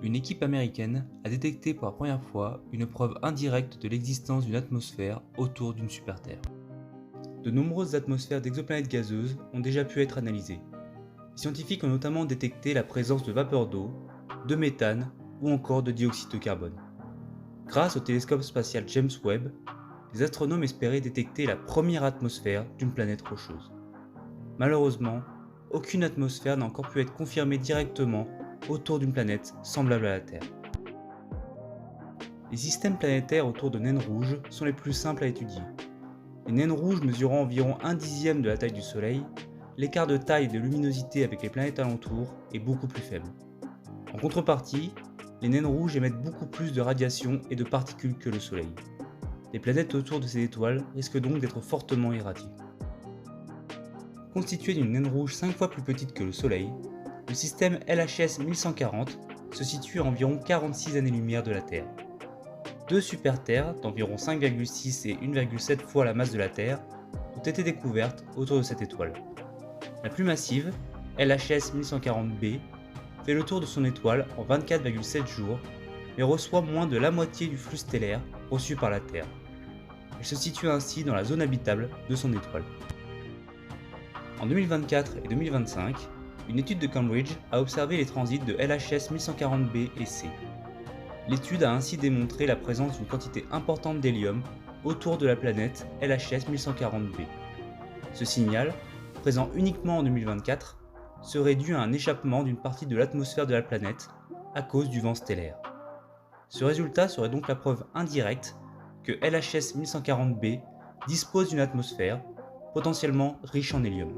Une équipe américaine a détecté pour la première fois une preuve indirecte de l'existence d'une atmosphère autour d'une super-Terre. De nombreuses atmosphères d'exoplanètes gazeuses ont déjà pu être analysées. Les scientifiques ont notamment détecté la présence de vapeur d'eau, de méthane ou encore de dioxyde de carbone. Grâce au télescope spatial James Webb, les astronomes espéraient détecter la première atmosphère d'une planète rocheuse. Malheureusement, aucune atmosphère n'a encore pu être confirmée directement autour d'une planète semblable à la Terre. Les systèmes planétaires autour de naines rouges sont les plus simples à étudier. Les naines rouges mesurant environ un dixième de la taille du Soleil, l'écart de taille et de luminosité avec les planètes alentours est beaucoup plus faible. En contrepartie, les naines rouges émettent beaucoup plus de radiation et de particules que le Soleil. Les planètes autour de ces étoiles risquent donc d'être fortement irradiées. Constitué d'une naine rouge 5 fois plus petite que le Soleil, le système LHS 1140 se situe à environ 46 années-lumière de la Terre. Deux super-Terres d'environ 5,6 et 1,7 fois la masse de la Terre ont été découvertes autour de cette étoile. La plus massive, LHS 1140b, fait le tour de son étoile en 24,7 jours, mais reçoit moins de la moitié du flux stellaire reçu par la Terre. Elle se situe ainsi dans la zone habitable de son étoile. En 2024 et 2025, une étude de Cambridge a observé les transits de LHS 1140b et C. L'étude a ainsi démontré la présence d'une quantité importante d'hélium autour de la planète LHS 1140b. Ce signal, présent uniquement en 2024, serait dû à un échappement d'une partie de l'atmosphère de la planète à cause du vent stellaire. Ce résultat serait donc la preuve indirecte que LHS 1140b dispose d'une atmosphère potentiellement riche en hélium.